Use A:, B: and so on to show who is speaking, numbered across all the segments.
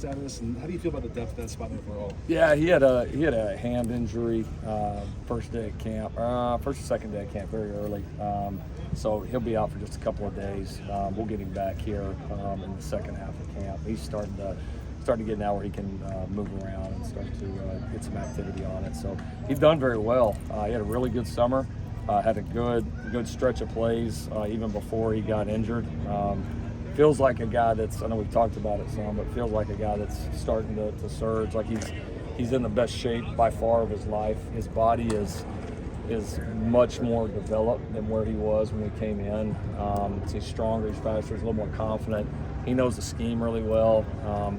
A: status, and how do you feel about the depth of that spot overall?
B: Yeah, he had a hand injury first day of camp, first or second day of camp, very early. So he'll be out for just a couple of days. We'll get him back here in the second half of camp. He's starting to get now where he can move around and start to get some activity on it. So he's done very well. He had a really good summer. Had a good stretch of plays even before he got injured. Feels like a guy that's, I know we've talked about it some, but feels like a guy that's starting to surge. Like he's in the best shape by far of his life. His body is much more developed than where he was when he came in. He's stronger, he's faster, he's a little more confident. He knows the scheme really well.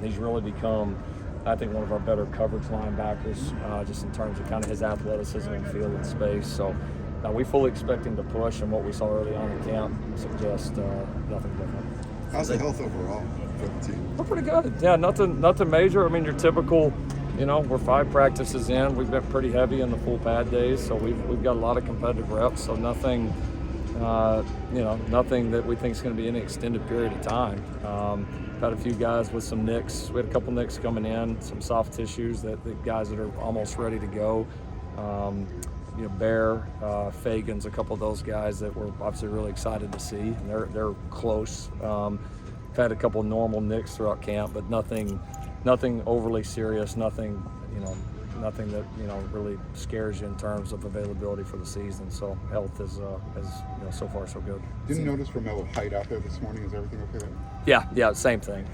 B: He's really become, I think, one of our better coverage linebackers, just in terms of kind of his athleticism and field and space. So we fully expect him to push, and what we saw early on in camp suggests nothing different.
C: How's the health overall for the team?
B: We're pretty good. Yeah, nothing major. I mean, your typical, we're 5 practices in. We've been pretty heavy in the full pad days, so we've got a lot of competitive reps. So nothing, nothing that we think is going to be any extended period of time. Had a few guys with some nicks. We had a couple nicks coming in, some soft tissues that the guys that are almost ready to go. Bear, Fagan's, a couple of those guys that we're obviously really excited to see. And they're close. We've had a couple of normal nicks throughout camp, but nothing overly serious. Nothing that really scares you in terms of availability for the season. So health is so far so good.
C: Didn't notice Romello height out there this morning. Is everything okay there?
B: Yeah, same thing.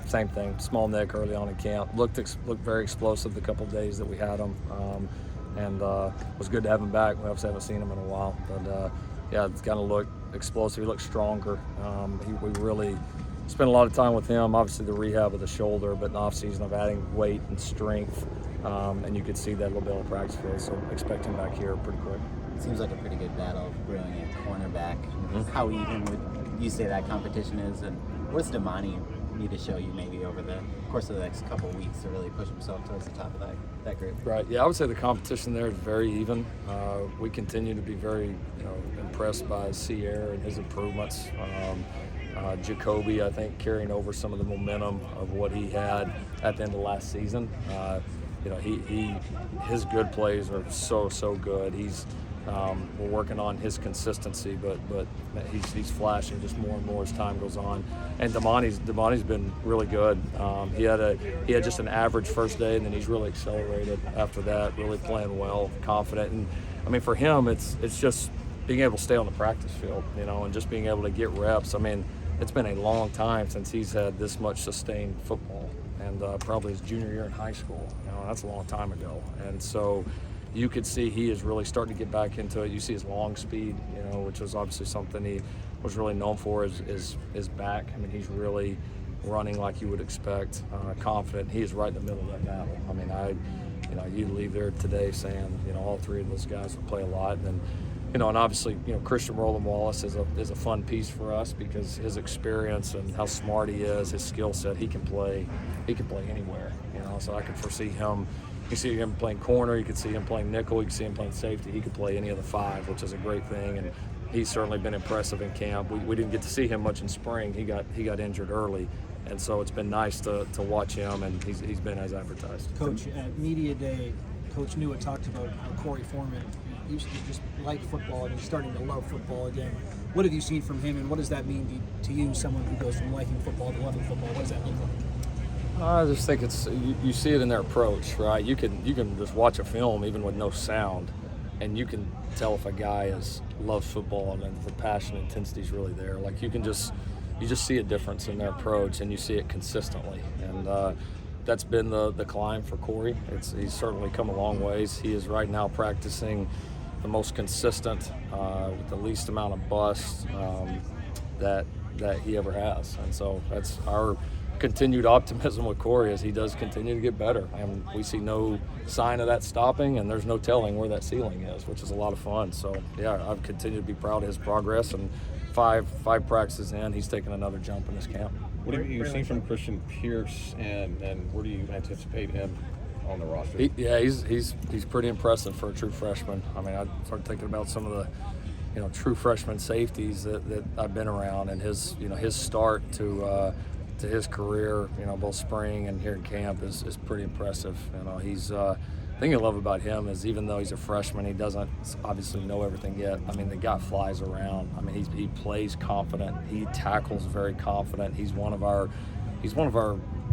B: Small neck early on in camp. Looked very explosive the couple of days that we had him. And it was good to have him back. We obviously haven't seen him in a while, but it's kind of looked explosive. He looked stronger. We really spent a lot of time with him. Obviously, the rehab of the shoulder, but in the off season of adding weight and strength, and you could see that a little bit on the practice field. So expect him back here pretty quick.
D: It seems like a pretty good battle brewing at cornerback. Mm-hmm. How even would you say that competition is, and what's Damani need to show you maybe over the course of the next couple of weeks to really push himself towards the top of that group?
B: Right. Yeah, I would say the competition there is very even. We continue to be very impressed by Sierra and his improvements. Jacoby, I think, carrying over some of the momentum of what he had at the end of last season. His good plays are so good. We're working on his consistency, but he's flashing just more and more as time goes on. And Damani's been really good. He had just an average first day, and then he's really accelerated after that. Really playing well, confident, and I mean for him, it's just being able to stay on the practice field, and just being able to get reps. I mean, it's been a long time since he's had this much sustained football, and probably his junior year in high school. That's a long time ago, and so you could see he is really starting to get back into it. You see his long speed, which was obviously something he was really known for, is back. I mean, he's really running like you would expect, confident. He is right in the middle of that battle. I mean, you leave there today saying, all 3 of those guys will play a lot. And obviously, Christian Roland Wallace is a fun piece for us because his experience and how smart he is, his skill set, he can play anywhere, so I can foresee him. You see him playing corner, you could see him playing nickel, you can see him playing safety. He could play any of the 5, which is a great thing, and he's certainly been impressive in camp. We didn't get to see him much in spring. He got injured early, and so it's been nice to watch him, and he's been as advertised.
E: Coach, at Media Day, Coach Newett talked about how Corey Foreman used to just like football, and he's starting to love football again. What have you seen from him, and what does that mean to you, someone who goes from liking football to loving football? What does that look like?
B: I just think you see it in their approach, right? You can just watch a film even with no sound, and you can tell if a guy loves football and the passion and intensity is really there. Like you just see a difference in their approach, and you see it consistently. And that's been the climb for Corey. He's certainly come a long ways. He is right now practicing the most consistent, with the least amount of bust that he ever has, and so that's our continued optimism with Corey as he does continue to get better, and we see no sign of that stopping, and there's no telling where that ceiling is, which is a lot of fun. So yeah, I've continued to be proud of his progress, and five practices in, he's taken another jump in this camp.
F: What have you seen from Christian Pierce, and where do you anticipate him on the roster?
B: He's pretty impressive for a true freshman. I mean, I started thinking about some of the true freshman safeties that I've been around, and his start to to his career, both spring and here in camp is pretty impressive. He's the thing I love about him is even though he's a freshman, he doesn't obviously know everything yet. I mean, the guy flies around. I mean, he plays confident. He tackles very confident. He's one of our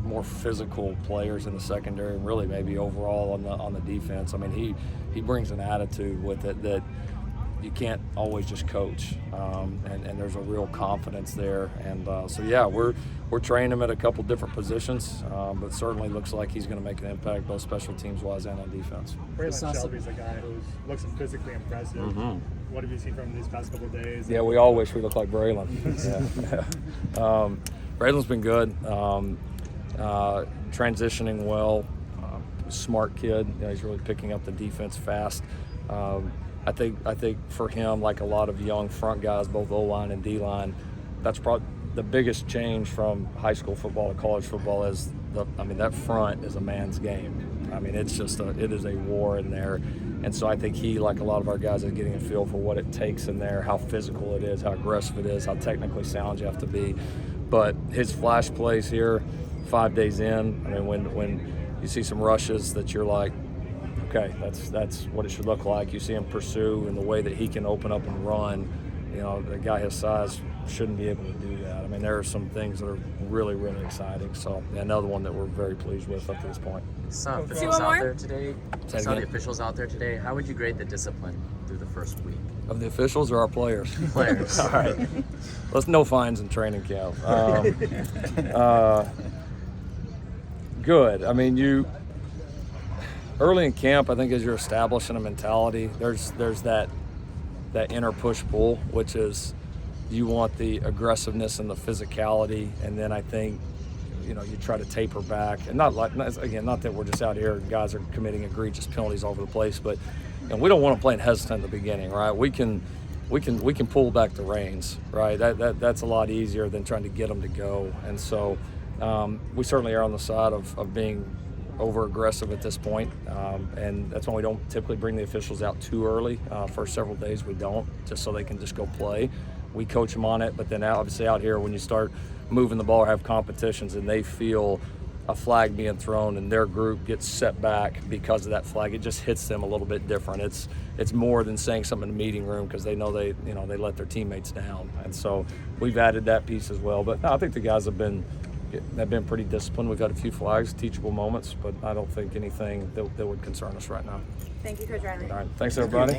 B: more physical players in the secondary, and really maybe overall on the defense. I mean, he brings an attitude with it that you can't always just coach, and there's a real confidence there. And so yeah, we're training him at a couple different positions, but certainly looks like he's going to make an impact both special teams wise and on defense.
G: Braylon Shelby's a guy who looks physically impressive.
B: Mm-hmm.
G: What have you seen from him these past couple of days?
B: Yeah, we all wish we looked like Braylon. Braylon's been good, transitioning well, smart kid. He's really picking up the defense fast. I think for him, like a lot of young front guys, both O-line and D-line, that's probably the biggest change from high school football to college football is that front is a man's game. I mean, it's just it is a war in there. And so I think he, like a lot of our guys, is getting a feel for what it takes in there, how physical it is, how aggressive it is, how technically sound you have to be. But his flash plays here 5 days in, I mean, when you see some rushes that you're like, okay, that's what it should look like. You see him pursue and the way that he can open up and run. A guy his size shouldn't be able to do that. I mean, there are some things that are really, really exciting. So another one that we're very pleased with up to this point.
H: Saw officials out there today. Saw the officials out there today. How would you grade the discipline through the first week?
B: Of the officials or our players?
H: Players.
B: All right. Let's no fines in training camp. Good. I mean, early in camp, I think as you're establishing a mentality, there's that inner push-pull, which is you want the aggressiveness and the physicality, and then I think you try to taper back, and not that we're just out here and guys are committing egregious penalties all over the place, but we don't want to play hesitant in the beginning, right? We can pull back the reins, right? That's a lot easier than trying to get them to go, and so we certainly are on the side of being over aggressive at this point, and that's why we don't typically bring the officials out too early. First several days we don't, just so they can just go play. We coach them on it, but then obviously out here when you start moving the ball or have competitions and they feel a flag being thrown and their group gets set back because of that flag, it just hits them a little bit different. It's more than saying something in the meeting room because they know they let their teammates down, and so we've added that piece as well. But no, I think the guys have been pretty disciplined. We've got a few flags, teachable moments, but I don't think anything that would concern us right now.
I: Thank you, Coach Riley.
B: All right, thanks everybody.